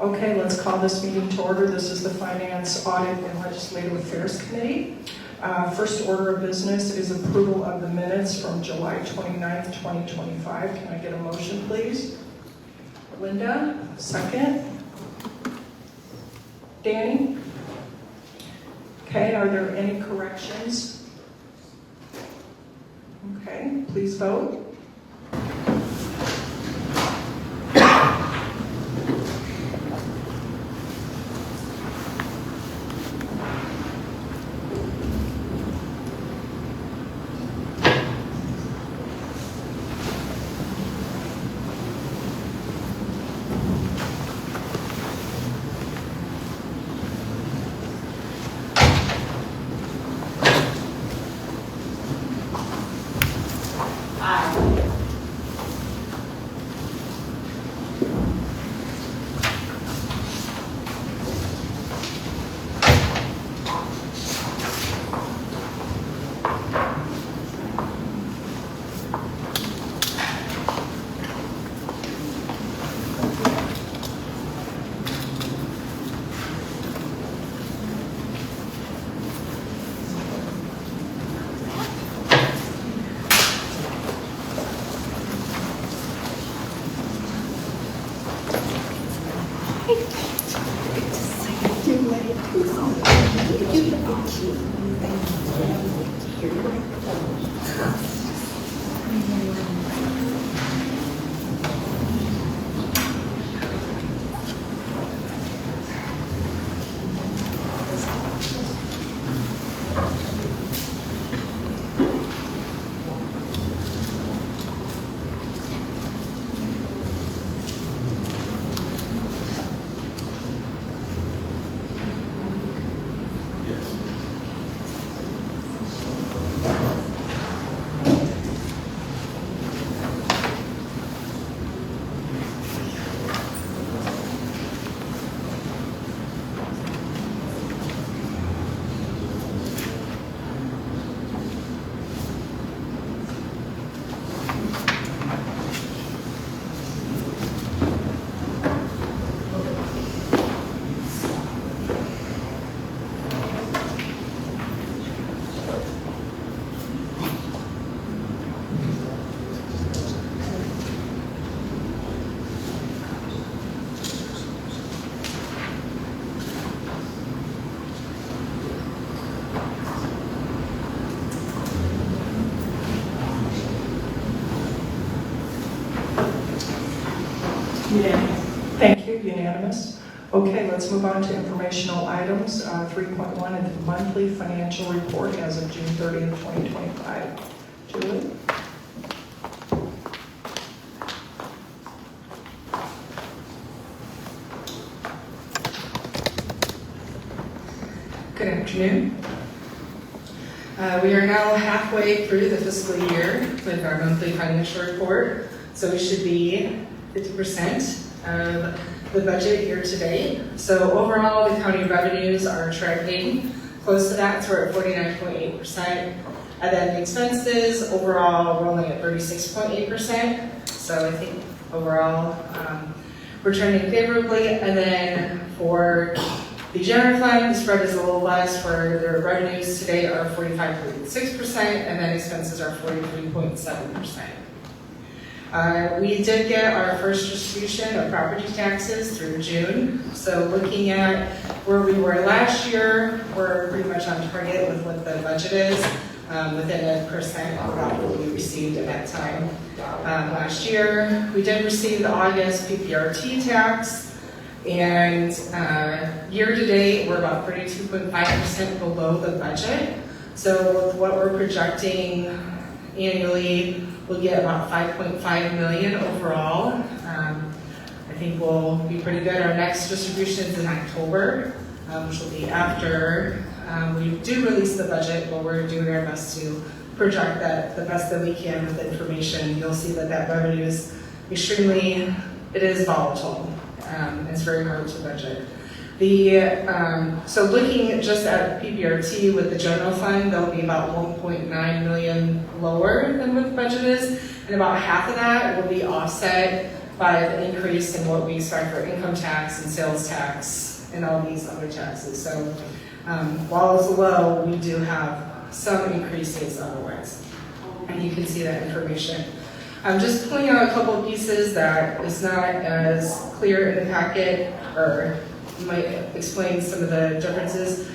Okay, let's call this meeting to order. This is the Finance, Audit, and Legislative Affairs Committee. First order of business is approval of the minutes from July 29th, 2025. Can I get a motion, please? Linda, second. Danny? Okay, are there any corrections? Okay, please vote. Thank you, unanimous. Okay, let's move on to informational items. 3.1 is the monthly financial report as of June 30th, 2025. Julie? Good afternoon. We are now halfway through the fiscal year with our monthly financial report, so we should be 50% of the budget year to date. So overall, the county revenues are tracking close to that, so we're at 49.8%. And then the expenses, overall, we're only at 36.8%. So I think overall, we're trending favorably. And then for the general fund, the spread is a little less, where their revenues today are 45.6%, and then expenses are 43.7%. We did get our first distribution of property taxes through June. So looking at where we were last year, we're pretty much on target with what the budget is, within 1% of what we received at that time. Last year, we did receive the August PPRT tax, and year to date, we're about 32.5% below the budget. So with what we're projecting annually, we'll get about $5.5 million overall. I think we'll be pretty good. Our next distribution is in October, which will be after we do release the budget, but we're doing our best to project that the best that we can with the information. You'll see that that revenue is extremely, it is volatile. It's very hard to budget. So looking just at PPRT with the general fund, there'll be about 1.9 million lower than what the budget is, and about half of that will be offset by the increase in what we expect for income tax and sales tax and all these other taxes. So while it's low, we do have some increases otherwise. And you can see that information. I'm just pulling out a couple of pieces that is not as clear in the packet or might explain some of the differences.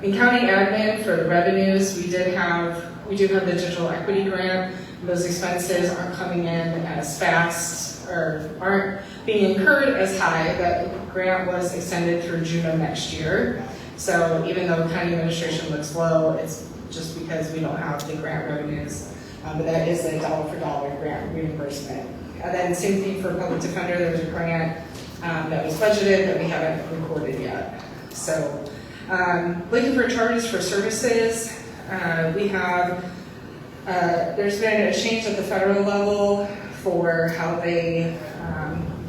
In county admin for the revenues, we do have the digital equity grant. Those expenses aren't coming in as fast or aren't being incurred as high. That grant was extended through June of next year. So even though county administration looks low, it's just because we don't have the grant revenues. But that is a dollar for dollar grant reimbursement. And then same thing for public defender. There's a grant that was budgeted that we haven't recorded yet. So looking for charges for services, we have, there's been a change at the federal level for how they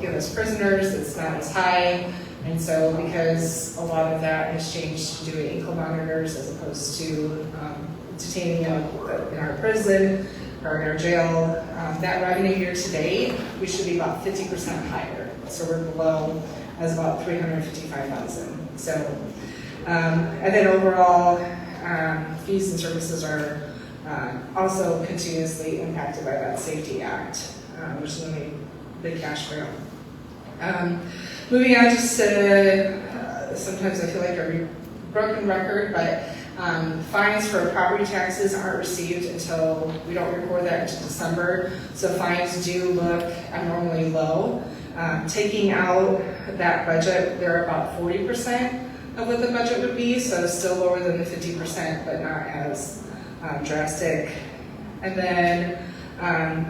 give us prisoners. It's not as high. And so because a lot of that has changed to doing ankle monitors as opposed to detaining in our prison or in our jail, that revenue year to date, we should be about 50% higher. So we're below as about $355,000. So, and then overall, fees and services are also continuously impacted by that Safety Act, which is the big cash grab. Moving on just to, sometimes I feel like a broken record, but fines for property taxes aren't received until we don't record that until December. So fines do look abnormally low. Taking out that budget, they're about 40% of what the budget would be, so still lower than the 50%, but not as drastic. And then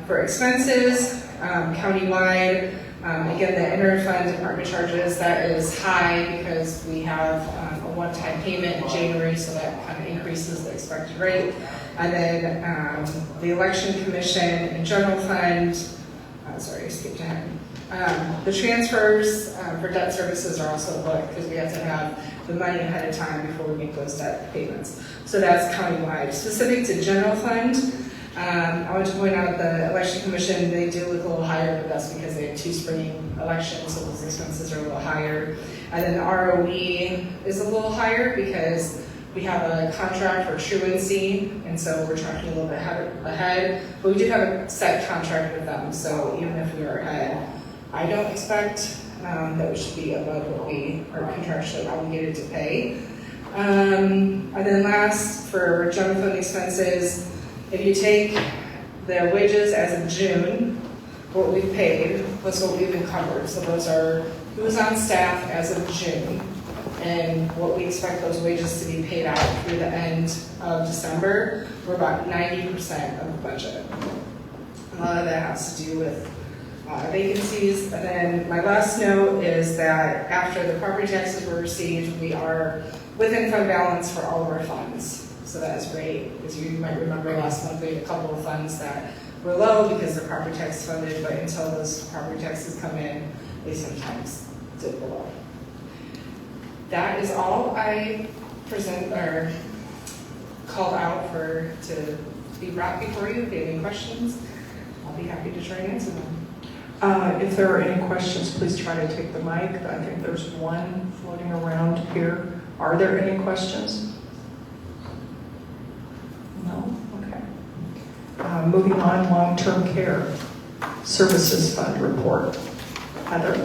for expenses, countywide, again, the interfund department charges, that is high because we have a one-time payment in January, so that kind of increases the expected rate. And then the election commission and general fund, sorry, I skipped ahead. The transfers for debt services are also low because we have to have the money ahead of time before we make those debt payments. So that's countywide. Specific to general fund, I want to point out the election commission, they do look a little higher, but that's because they have 2 spring elections, so those expenses are a little higher. And then the ROE is a little higher because we have a contract for truancy, and so we're tracking a little bit ahead. But we do have a set contract with them, so even if we are ahead, I don't expect that we should be above what we are contractually obligated to pay. And then last, for general fund expenses, if you take the wages as of June, what we've paid, plus what we've encumbered, so those are who's on staff as of June, and what we expect those wages to be paid out through the end of December, we're about 90% of the budget. A lot of that has to do with vacancies. And then my last note is that after the property taxes were received, we are within fund balance for all of our funds. So that is great, because you might remember last month we had a couple of funds that were low because they're property tax funded, but until those property taxes come in, they sometimes dip below. That is all I present or called out for to be brought before you. If you have any questions, I'll be happy to try and answer them. If there are any questions, please try to take the mic. I think there's one floating around here. Are there any questions? No? Okay. Moving on, long-term care services fund report. Heather?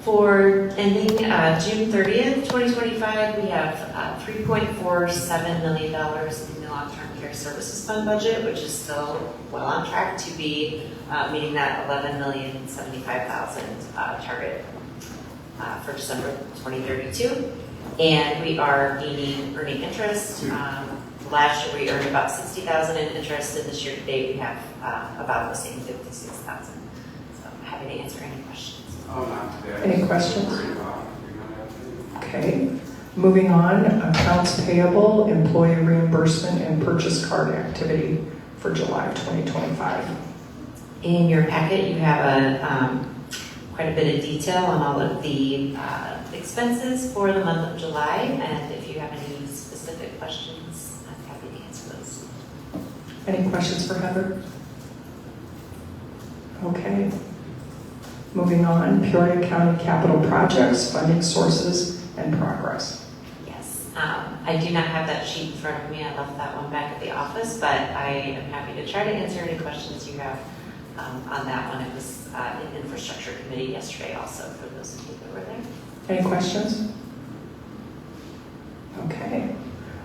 For ending June 30th, 2025, we have $3.47 million in the long-term care services fund budget, which is still well on track to be meeting that $11,075,000 target for December 2032. And we are earning interest. Last year we earned about $60,000 in interest, and this year to date we have about the same $56,000. So I'm happy to answer any questions. Any questions? Okay. Moving on, accounts payable, employee reimbursement, and purchase card activity for July of 2025. In your packet, you have a quite a bit of detail on all of the expenses for the month of July, and if you have any specific questions, I'm happy to answer those. Any questions for Heather? Okay. Moving on, Peoria County capital projects, funding sources, and progress. Yes, I do not have that sheet in front of me. I left that one back at the office, but I am happy to try to answer any questions you have on that one. It was in infrastructure committee yesterday also, for those of you that were there. Any questions? Okay.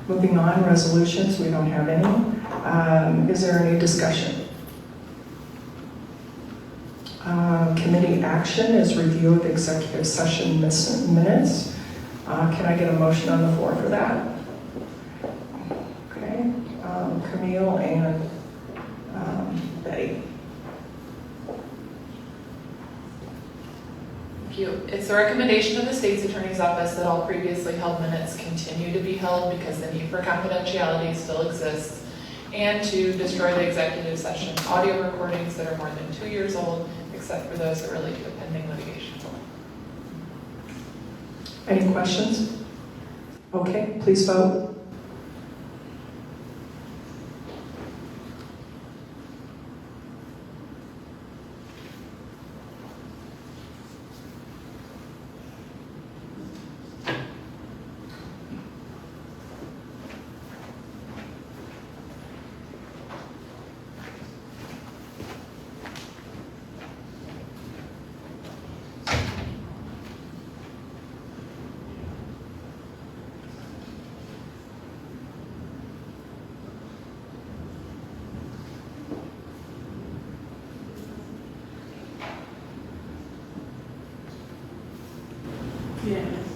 Moving on, resolutions, we don't have any. Is there any discussion? Committee action is review of executive session minutes. Can I get a motion on the floor for that? Okay. Camille and Betty. Thank you. It's the recommendation of the state's attorney's office that all previously held minutes continue to be held because the need for confidentiality still exists, and to destroy the executive session audio recordings that are more than 2 years old, except for those that relate to a pending litigation. Any questions? Okay, please vote.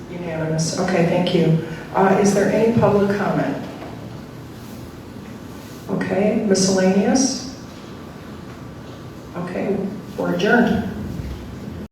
Unanimous. Okay, thank you. Is there any public comment? Okay, miscellaneous? Okay, we're adjourned.